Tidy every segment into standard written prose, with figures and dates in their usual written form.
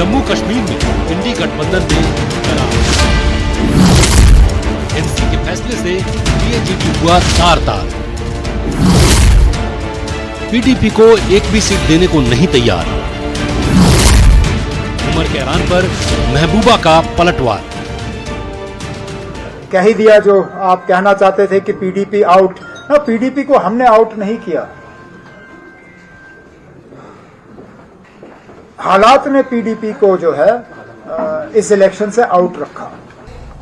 जम्मू कश्मीर में इंडी गठबंधन ने करार। एनसी के फैसले से पीएजीपी हुआ तार-तार। पीडीपी को एक भी सीट देने को नहीं तैयार। उमर के ऐलान पर महबूबा का पलटवार। कह ही दिया जो आप कहना चाहते थे कि पीडीपी आउट। ना, पीडीपी को हमने आउट नहीं किया, हालात ने पीडीपी को जो है इस इलेक्शन से आउट रखा।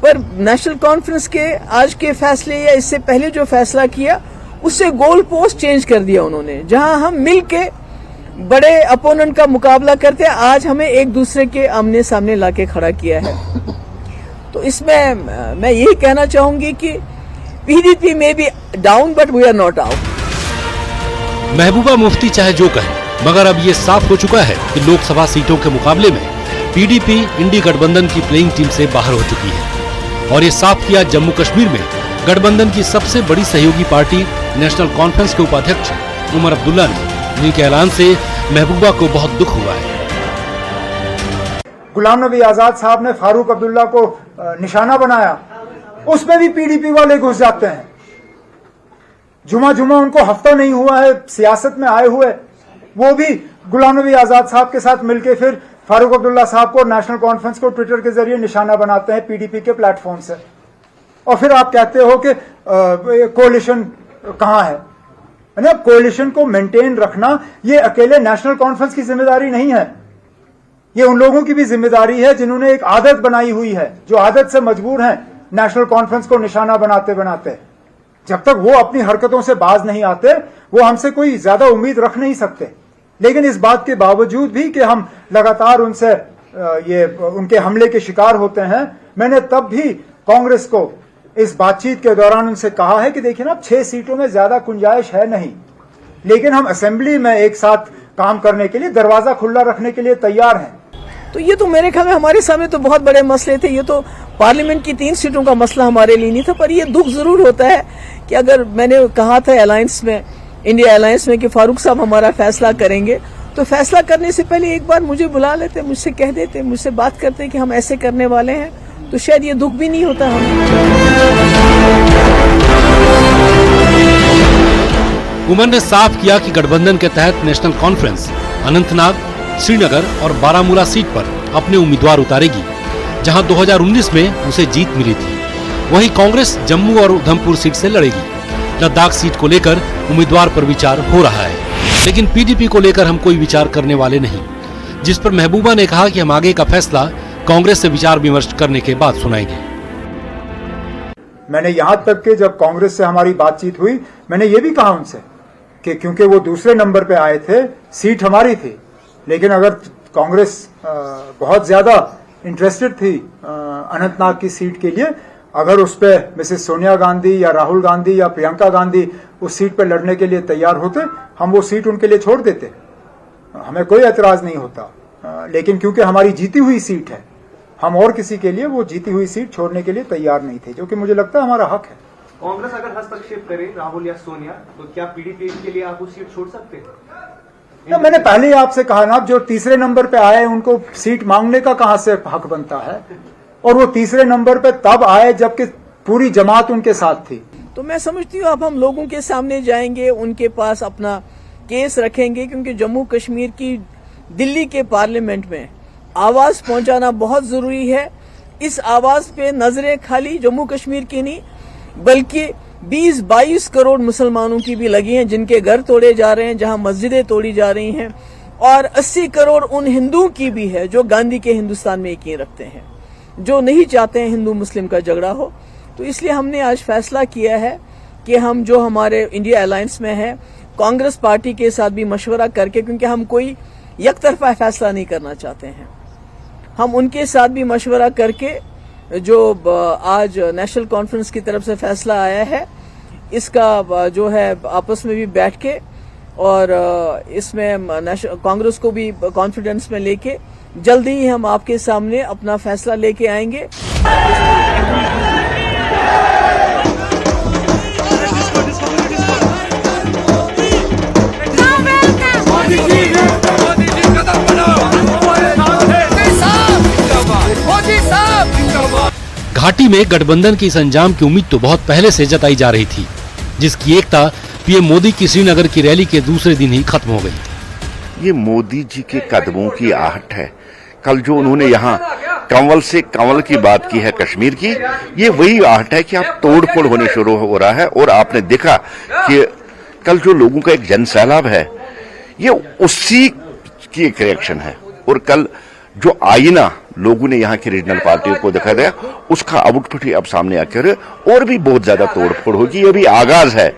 पर नेशनल कॉन्फ्रेंस के आज के फैसले या इससे पहले जो फैसला किया उससे गोल पोस्ट चेंज कर दिया उन्होंने। जहां हम मिल के बड़े अपोनेंट का मुकाबला करते, आज हमें एक दूसरे के आमने सामने लाके खड़ा किया है। तो इसमें मैं यही कहना चाहूंगी कि पीडीपी में भी down but we are not out. Mehbooba Mufti चाहे जो कहे, मगर अब ये साफ हो चुका है कि लोकसभा सीटों के मुकाबले में पीडीपी इंडी गठबंधन की प्लेइंग टीम से बाहर हो चुकी है। और ये साफ किया जम्मू कश्मीर में गठबंधन की सबसे बड़ी सहयोगी पार्टी नेशनल कॉन्फ्रेंस के उपाध्यक्ष उमर अब्दुल्ला ने। उनके ऐलान से महबूबा को बहुत दुख हुआ है। गुलाम नबी आजाद साहब ने फारूक अब्दुल्ला को निशाना बनाया, उसमें भी पीडीपी वाले घुस जाते हैं। जुमा उनको हफ्ता नहीं हुआ है सियासत में आए हुए, वो भी गुलाम नबी आजाद साहब के साथ मिलकर फिर फारूक अब्दुल्ला साहब को, नेशनल कॉन्फ्रेंस को ट्विटर के जरिए निशाना बनाते हैं पीडीपी के प्लेटफॉर्म से। और फिर आप कहते हो कि कोalition कहां है? कोalition को मेंटेन रखना ये अकेले नेशनल कॉन्फ्रेंस की जिम्मेदारी नहीं है, ये उन लोगों की भी जिम्मेदारी है जिन्होंने एक आदत बनाई हुई है, जो आदत से मजबूर हैं नेशनल कॉन्फ्रेंस को निशाना बनाते बनाते। जब तक वो अपनी हरकतों से बाज नहीं आते, वो हमसे कोई ज्यादा उम्मीद रख नहीं सकते। लेकिन इस बात के बावजूद भी कि हम लगातार उनसे ये उनके हमले के शिकार होते हैं, मैंने तब भी कांग्रेस को इस बातचीत के दौरान उनसे कहा है कि देखिए ना, 6 सीटों में ज्यादा गुंजाइश है नहीं, लेकिन हम असेंबली में एक साथ काम करने के लिए, दरवाजा खुला रखने के लिए तैयार हैं। तो ये तो मेरे ख्याल में हमारे सामने तो बहुत बड़े मसले थे। ये तो पार्लियामेंट की 3 सीटों का मसला हमारे लिए नहीं था। पर ये दुख जरूर होता है कि अगर मैंने कहा था अलायंस में, इंडिया अलायंस में, कि फारूक साहब हमारा फैसला करेंगे, तो फैसला करने से पहले एक बार मुझे बुला लेते, मुझसे कह देते, मुझसे बात करते कि हम ऐसे करने वाले हैं, तो शायद ये दुख भी नहीं होता हम। उमर ने साफ किया कि गठबंधन के तहत नेशनल कॉन्फ्रेंस अनंतनाग, श्रीनगर और बारामूला सीट पर अपने उम्मीदवार उतारेगी, जहां 2019 में उसे जीत मिली थी। वहीं कांग्रेस जम्मू और उधमपुर सीट से लड़ेगी। लद्दाख सीट को लेकर उम्मीदवार पर विचार हो रहा है, लेकिन पीडीपी को लेकर हम कोई विचार करने वाले नहीं, जिस पर महबूबा ने कहा कि हम आगे का फैसला कांग्रेस से विचार विमर्श करने के बाद सुनाएंगे। मैंने यहां तक कि जब कांग्रेस से हमारी बातचीत हुई, मैंने ये भी कहा उनसे कि क्योंकि वो दूसरे नंबर पे आए थे, सीट हमारी थी, लेकिन अगर कांग्रेस बहुत ज्यादा इंटरेस्टेड थी अनंतनाग की सीट के लिए, अगर उस पर मिसेस सोनिया गांधी या राहुल गांधी या प्रियंका गांधी उस सीट पर लड़ने के लिए तैयार होते, हम वो सीट उनके लिए छोड़ देते, हमें कोई एतराज नहीं होता। लेकिन क्योंकि हमारी जीती हुई सीट है, हम और किसी के लिए वो जीती हुई सीट छोड़ने के लिए तैयार नहीं थे, जो कि मुझे लगता है हमारा हक है। कांग्रेस अगर हस्तक्षेप करे, राहुल या सोनिया, तो क्या पीडीपी के लिए आप वो सीट छोड़ सकते हैं? ना, मैंने पहले ही आपसे कहा ना, जो तीसरे नंबर पे आए उनको सीट मांगने का कहां से हक बनता है? और वो तीसरे नंबर पे तब आए जबकि पूरी जमात उनके साथ थी। तो मैं समझती हूँ अब हम लोगों के सामने जाएंगे, उनके पास अपना केस रखेंगे, क्योंकि जम्मू कश्मीर की दिल्ली के पार्लियामेंट में आवाज पहुंचाना बहुत जरूरी है। इस आवाज पे नजरें खाली जम्मू कश्मीर की नहीं, बल्कि 20-22 करोड़ मुसलमानों की भी लगी हैं, जिनके घर तोड़े जा रहे हैं, जहां मस्जिदें तोड़ी जा रही हैं, और 80 करोड़ उन हिंदुओं की भी है जो गांधी के हिंदुस्तान में यकीन रखते हैं, जो नहीं चाहते हैं हिंदू मुस्लिम का झगड़ा हो। तो इसलिए हमने आज फैसला किया है कि हम जो हमारे इंडिया अलायंस में है, कांग्रेस पार्टी के साथ भी मशवरा करके, क्योंकि हम कोई एक तरफा फैसला नहीं करना चाहते हैं, हम उनके साथ भी मशवरा करके जो आज नेशनल कॉन्फ्रेंस की तरफ से फैसला आया है, इसका जो है आपस में भी बैठ के, और इसमें कांग्रेस को भी कॉन्फिडेंस में लेके जल्दी ही हम आपके सामने अपना फैसला लेके आएंगे। मोदी जी कदम बढ़ाओ। घाटी में गठबंधन के इस अंजाम की उम्मीद तो बहुत पहले से जताई जा रही थी, जिसकी एकता पीएम मोदी की श्रीनगर की रैली के दूसरे दिन ही खत्म हो गई। ये मोदी जी के कदमों की आहट है। कल जो उन्होंने यहाँ कंवल से कंवल की बात की है कश्मीर की, ये वही आहट है कि अब तोड़फोड़ होने शुरू हो रहा है। और आपने देखा कि कल जो लोगों का एक जन सैलाब है, ये उसी की एक रिएक्शन है। और कल जो आईना लोगों ने यहाँ की रीजनल पार्टियों को दिखा दिया, उसका आउटपुट ही अब सामने आकर और भी बहुत ज्यादा तोड़फोड़ होगी। ये भी आगाज है,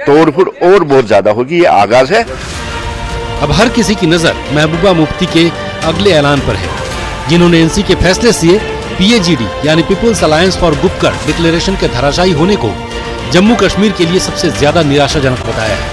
तोड़फोड़ और बहुत ज्यादा होगी, ये आगाज है। अब हर किसी की नजर महबूबा मुफ्ती के अगले ऐलान पर है, जिन्होंने एनसी के फैसले से पीएजीडी यानी people's alliance for Gupkar declaration के धराशायी होने को जम्मू कश्मीर के लिए सबसे ज्यादा निराशाजनक बताया है।